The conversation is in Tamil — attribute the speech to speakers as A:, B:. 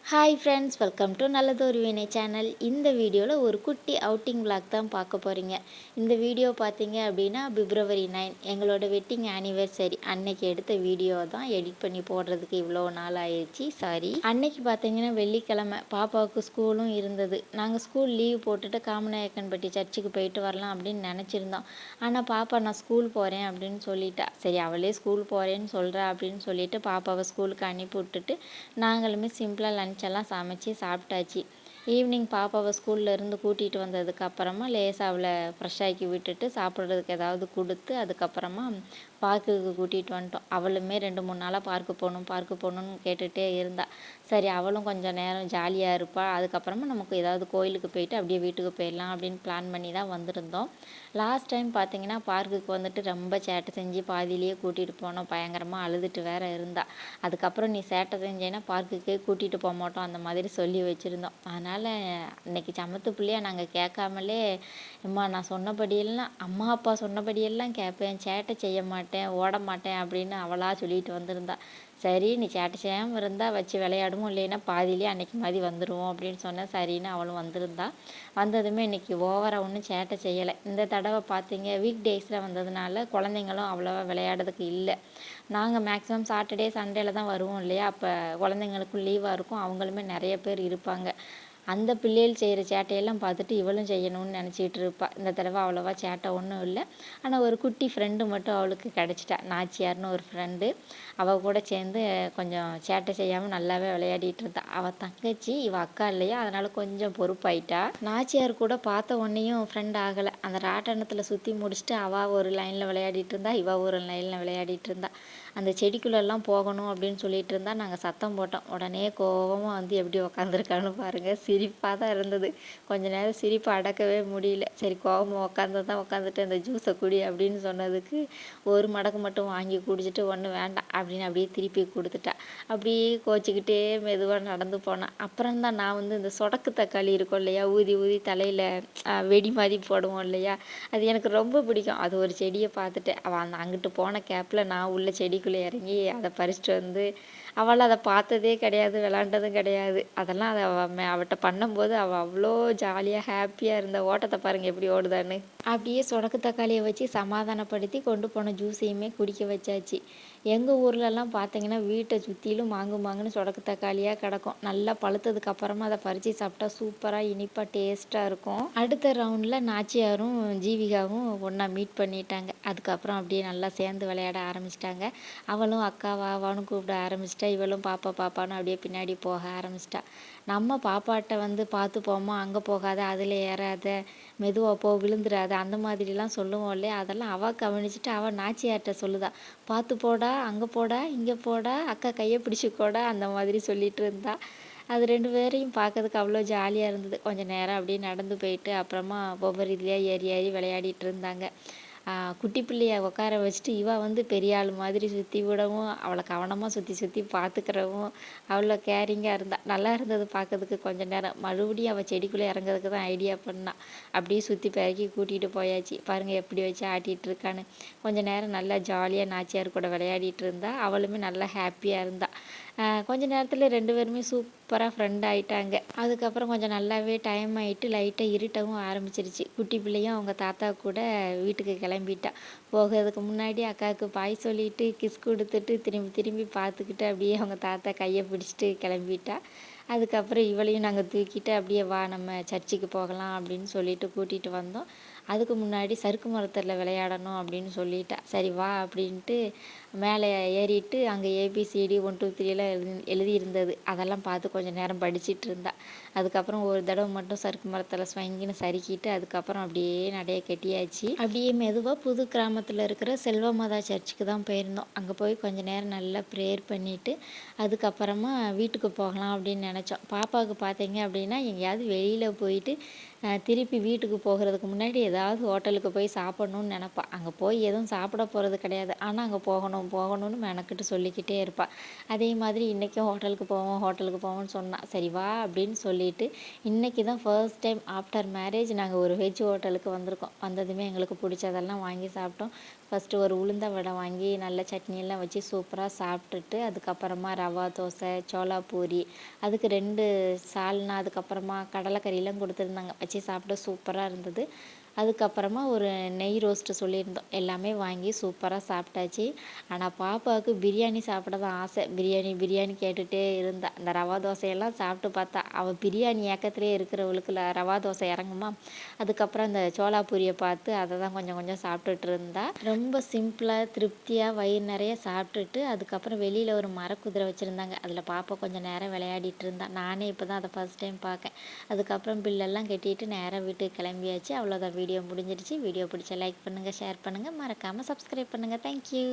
A: ஹாய் ஃப்ரெண்ட்ஸ், வெல்கம் டு நல்லதொரு வினை சேனல். இந்த வீடியோவில் ஒரு குட்டி அவுட்டிங் vlog தான் பார்க்க போகிறீங்க. இந்த வீடியோ பார்த்தீங்க அப்படின்னா பிப்ரவரி 9 எங்களோட வெட்டிங் ஆனிவர்சரி அன்னைக்கு எடுத்த வீடியோ தான். எடிட் பண்ணி போடுறதுக்கு இவ்வளோ நாள் ஆயிடுச்சு, சாரி. அன்னைக்கு பார்த்தீங்கன்னா வெள்ளிக்கிழமை, பாப்பாவுக்கு ஸ்கூலும் இருந்தது. நாங்கள் ஸ்கூல் லீவ் போட்டுட்டு காமநாயக்கன்பட்டி சர்ச்சுக்கு போயிட்டு வரலாம் அப்படின்னு நினச்சிருந்தோம். ஆனால் பாப்பா நான் ஸ்கூல் போகிறேன் அப்படின்னு சொல்லிட்டா. சரி, அவளே ஸ்கூல் போகிறேன்னு சொல்கிறா அப்படின்னு சொல்லிட்டு பாப்பாவை ஸ்கூலுக்கு அனுப்பி விட்டுட்டு நாங்களுமே சிம்பிளாக லஞ்செல்லாம் சமைச்சு சாப்பிட்டாச்சு. ஈவினிங் பாப்பாவை ஸ்கூல்லேருந்து கூட்டிகிட்டு வந்ததுக்கப்புறமா லேசாக அவளை ஃப்ரெஷ் ஆக்கி விட்டுட்டு சாப்பிட்றதுக்கு ஏதாவது கொடுத்து அதுக்கப்புறமா பார்க்குக்கு கூட்டிகிட்டு வந்துட்டோம். அவளுமே 2-3 நாளாக பார்க்கு போகணுன்னு கேட்டுகிட்டே இருந்தாள். சரி, அவளும் கொஞ்சம் நேரம் ஜாலியாக இருப்பாள். அதுக்கப்புறமா நமக்கு ஏதாவது கோயிலுக்கு போயிட்டு அப்படியே வீட்டுக்கு போயிடலாம் அப்படின்னு பிளான் பண்ணி தான் வந்திருந்தோம். லாஸ்ட் டைம் பார்த்தீங்கன்னா பார்க்குக்கு வந்துட்டு ரொம்ப சேட்டை செஞ்சு பாதியிலேயே கூட்டிகிட்டு போனோம். பயங்கரமாக அழுதுட்டு வேற இருந்தாள். அதுக்கப்புறம் நீ சேட்டை செஞ்சேன்னா பார்க்குக்கே கூட்டிகிட்டு போக மாட்டோம் அந்த மாதிரி சொல்லி வச்சுருந்தோம். அதனால் இன்னைக்கு சமத்து பிள்ளையாக நாங்கள் கேட்காமலே, அம்மா நான் சொன்னபடியெல்லாம் அம்மா அப்பா சொன்னபடியெல்லாம் கேட்பேன், சேட்டை செய்ய மாட்டேன், ஓட மாட்டேன் அப்படின்னு அவளாக சொல்லிட்டு வந்திருந்தா. சரி, நீ சேட்டை செய்யாமல் இருந்தால் வச்சு விளையாடுவோம், இல்லைன்னா பாதியிலே அன்னைக்கு மாதிரி வந்துடுவோம் அப்படின்னு சொன்னேன். சரின்னு அவளும் வந்திருந்தா. வந்ததுமே இன்றைக்கி ஓவராக ஒன்றும் சேட்டை செய்யலை. இந்த தடவை பார்த்தீங்க வீக் டேஸில் வந்ததுனால குழந்தைங்களும் அவ்வளோவா விளையாடுறதுக்கு இல்லை. நாங்கள் மேக்ஸிமம் சாட்டர்டே சண்டேல தான் வருவோம் இல்லையா, அப்போ குழந்தைங்களுக்கும் லீவாக இருக்கும், அவங்களுமே நிறைய பேர் இருப்பாங்க. அந்த பிள்ளைகள் செய்கிற சேட்டையெல்லாம் பார்த்துட்டு இவளும் செய்யணும்னு நினச்சிட்டு இருப்பாள். இந்த தடவை அவ்வளோவா சேட்டை ஒன்றும் இல்லை. ஆனால் ஒரு குட்டி ஃப்ரெண்டு மட்டும் அவளுக்கு கிடச்சிட்டா, நாச்சியார்னு ஒரு ஃப்ரெண்டு. அவள் கூட சேர்ந்து கொஞ்சம் சேட்டை செய்யாமல் நல்லாவே விளையாடிட்டு இருந்தா. அவள் தங்கச்சி, இவள் அக்கா இல்லையா, அதனால் கொஞ்சம் பொறுப்பாயிட்டா. நாச்சியார் கூட பார்த்த உடனேயும் ஃப்ரெண்ட் ஆகலை. அந்த ராட்டனத்தில் சுற்றி முடிச்சுட்டு அவள் ஒரு லைனில் விளையாடிட்டு இருந்தா, இவள் ஒரு லைனில் விளையாடிட்டு இருந்தா. அந்த செடிக்குள்ளெல்லாம் போகணும் அப்படின்னு சொல்லிட்டு இருந்தால் நாங்கள் சத்தம் போட்டோம். உடனே கோவமாக வந்து எப்படி உக்காந்துருக்கான்னு பாருங்கள். சிரிப்பாக தான் இருந்தது. கொஞ்ச நேரம் சிரிப்பை அடக்கவே முடியல. சரி, கோவமாக உட்காந்துட்டு அந்த ஜூஸை குடி அப்படின்னு சொன்னதுக்கு ஒரு மடக்கு மட்டும் வாங்கி குடிச்சிட்டு ஒன்றும் வேண்டாம் அப்படின்னு அப்படியே திருப்பி கொடுத்துட்டா. அப்படியே கோச்சிக்கிட்டே மெதுவாக நடந்து போனான். அப்புறம் தான் நான் வந்து இந்த சொடக்கு தக்காளி இருக்கும் இல்லையா, ஊதி ஊதி தலையில் வெடி மாதிரி போடுவோம் இல்லையா, அது எனக்கு ரொம்ப பிடிக்கும். அது ஒரு செடியை பார்த்துட்டு அவள் அந்த அங்கிட்டு போன கேப்பில் நான் உள்ள செடிக்குள்ளே இறங்கி அதை பறிச்சுட்டு வந்து, அவள் அதை பார்த்ததே கிடையாது, விளாண்டதும் கிடையாது. அதெல்லாம் அதை அவட்ட பண்ணும்போது அவள் அவ்வளோ ஜாலியாக ஹாப்பியாக இருந்த. ஓட்டத்தை பாருங்கள் எப்படி ஓடுதான்னு. அப்படியே சொடக்கு தக்காளியை வச்சு சமாதானப்படுத்தி கொண்டு போன ஜூஸையுமே குடிக்க வச்சாச்சு. எங்கள் ஊர்லெலாம் பார்த்தீங்கன்னா வீட்டை சுற்றிலும் மாங்குன்னு சொடக்கு தக்காளியாக கிடக்கும். நல்லா பழுத்ததுக்கு அப்புறமா அதை பறித்து சாப்பிட்டா சூப்பராக இனிப்பாக டேஸ்ட்டாக இருக்கும். அடுத்த ரவுண்டில் நாச்சியாரும் ஜீவிகாவும் ஒன்றா மீட் பண்ணிட்டாங்க. அதுக்கப்புறம் அப்படியே நல்லா சேர்ந்து விளையாட ஆரம்பிச்சிட்டாங்க. அவளும் அக்காவா அவான்னு கூப்பிட ஆரம்பிச்சிட்டா. இவளும் பாப்பா பாப்பான்னு அப்படியே பின்னாடி போக ஆரம்பிச்சிட்டா. நம்ம பாப்பாட்ட வந்து பார்த்து போமா, அங்கே போகாத, அதில் ஏறாத, மெதுவாக போ, விழுந்துடாத, அந்த மாதிரிலாம் சொல்லுவோம் இல்லையா, அதெல்லாம் அவள் கவனிச்சுட்டு அவள் நாச்சியார்கிட்ட சொல்லுதா, பார்த்து போடா, அங்கே போடா, இங்கே போடா, அக்கா கையை பிடிச்சிக்கோடா, அந்த மாதிரி சொல்லிட்டு இருந்தா. அது 2 பேரையும் பார்க்கறதுக்கு அவ்வளோ ஜாலியாக இருந்தது. கொஞ்சம் நேரம் அப்படியே நடந்து போயிட்டு அப்புறமா ஒவ்வொரு இதுலேயே ஏறி ஏறி விளையாடிட்டு இருந்தாங்க. குட்டி பிள்ளைய உட்கார வச்சுட்டு இவள் வந்து பெரிய ஆள் மாதிரி சுற்றி விடவும், அவளை கவனமாக சுற்றி சுற்றி பார்த்துக்கிறவும் அவ்வளோ கேரிங்காக இருந்தாள். நல்லா இருந்தது பார்க்கறதுக்கு. கொஞ்சம் நேரம் மறுபடியும் அவள் செடிக்குள்ளே இறங்கிறதுக்கு தான் ஐடியா பண்ணாள். அப்படியே சுற்றி பெருக்கி கூட்டிகிட்டு போயாச்சு. பாருங்கள் எப்படி வச்சு ஆட்டிகிட்டு இருக்கான்னு. கொஞ்சம் நேரம் நல்லா ஜாலியாக நாச்சியார் கூட விளையாடிட்டு இருந்தா. அவளுமே நல்லா ஹாப்பியாக இருந்தாள். கொஞ்ச நேரத்தில் 2 பேருமே சூப்பராக ஃப்ரெண்ட் ஆகிட்டாங்க. அதுக்கப்புறம் கொஞ்சம் நல்லாவே டைம் ஆகிட்டு லைட்டாக இருட்டவும் ஆரம்பிச்சிருச்சு. குட்டி பிள்ளையும் அவங்க தாத்தா கூட வீட்டுக்கு கிளம்பிட்டா. போகிறதுக்கு முன்னாடி அக்காவுக்கு பாய் சொல்லிட்டு கிஸ் கொடுத்துட்டு திரும்பி திரும்பி பார்த்துக்கிட்டு அப்படியே அவங்க தாத்தா கையை பிடிச்சிட்டு கிளம்பிட்டா. அதுக்கப்புறம் இவளையும் நாங்கள் தூக்கிட்டு அப்படியே வா நம்ம சர்ச்சுக்கு போகலாம் அப்படின்னு சொல்லிட்டு கூட்டிகிட்டு வந்தோம். அதுக்கு முன்னாடி சறுக்கு மரத்தில் விளையாடணும் அப்படின்னு சொல்லிட்டா. சரி வா அப்படின்ட்டு மேலே ஏறிட்டு அங்கே ABCD 1 2 3 எழுதியிருந்தது. அதெல்லாம் பார்த்து கொஞ்சம் நேரம் படிச்சிட்டு இருந்தா. அதுக்கப்புறம் ஒரு தடவை மட்டும் சறுக்கு மரத்தில் ஸ்வங்கின்னு சறுக்கிட்டு அதுக்கப்புறம் அப்படியே நடைய கட்டியாச்சு. அப்படியே மெதுவாக புது கிராமத்தில் இருக்கிற செல்வமாதா சர்ச்சுக்கு தான் போயிருந்தோம். அங்கே போய் கொஞ்சம் நேரம் நல்லா ப்ரேயர் பண்ணிவிட்டு அதுக்கப்புறமா வீட்டுக்கு போகலாம் அப்படின்னு நினச்சோம். பாப்பாவுக்கு பார்த்தீங்க அப்படின்னா எங்கேயாவது வெளியில் போயிட்டு திருப்பி வீட்டுக்கு போகிறதுக்கு முன்னாடி ஏதாவது ஹோட்டலுக்கு போய் சாப்பிட்ணுன்னு நினப்பா. அங்கே போய் எதுவும் சாப்பிட போகிறது கிடையாது. ஆனால் அங்கே போகணும்னு மெனக்கிட்டு சொல்லிக்கிட்டே இருப்பாள். அதே மாதிரி இன்றைக்கும் ஹோட்டலுக்கு போவோம்னு சொன்னாள். சரி வா அப்படின்னு அப்படின்னு சொல்லிட்டு இன்றைக்கி தான் ஃபர்ஸ்ட் டைம் ஆஃப்டர் மேரேஜ் நாங்கள் ஒரு வெஜ் ஹோட்டலுக்கு வந்திருக்கோம். வந்ததுமே எங்களுக்கு பிடிச்சதெல்லாம் வாங்கி சாப்பிட்டோம். ஃபஸ்ட்டு ஒரு உளுந்த வடை வாங்கி நல்ல சட்னியெல்லாம் வச்சு சூப்பராக சாப்பிட்டுட்டு அதுக்கப்புறமா ரவா தோசை, சோளா பூரி, அதுக்கு 2 சால்னா, அதுக்கப்புறமா கடலைக்கறிலாம் கொடுத்துருந்தாங்க. வச்சு சாப்பிட சூப்பராக இருந்தது. அதுக்கப்புறமா ஒரு நெய் ரோஸ்ட்டு சொல்லியிருந்தோம். எல்லாமே வாங்கி சூப்பராக சாப்பிட்டாச்சு. ஆனால் பாப்பாவுக்கு பிரியாணி சாப்பிட தான் ஆசை. பிரியாணி பிரியாணி கேட்டுகிட்டே இருந்தா. அந்த ரவா தோசையெல்லாம் சாப்பிட்டு பார்த்தா அவள் பிரியாணி ஏக்கத்திலே இருக்கிறவளுக்கு ரவா தோசை இறங்குமா. அதுக்கப்புறம் அந்த சோளா பூரியை பார்த்து அதை தான் கொஞ்சம் கொஞ்சம் சாப்பிட்டுட்டு இருந்தா. ரொம்ப சிம்பிளாக திருப்தியாக வயிறு நிறைய சாப்பிட்டுட்டு அதுக்கப்புறம் வெளியில் ஒரு மரக்குதிரை வச்சுருந்தாங்க. அதில் பாப்பா கொஞ்சம் நேரம் விளையாடிட்டு இருந்தா. நானே இப்போ தான் அதை ஃபஸ்ட் டைம் பார்க்கேன். அதுக்கப்புறம் பில்லெல்லாம் கட்டிட்டு நேராக வீட்டுக்கு கிளம்பியாச்சு. அவ்வளோதான், வீடியோ முடிஞ்சிடுச்சு. வீடியோ பிடிச்சா லைக் பண்ணுங்கள், ஷேர் பண்ணுங்கள், மறக்காமல் சப்ஸ்கிரைப் பண்ணுங்கள். தேங்க்யூ.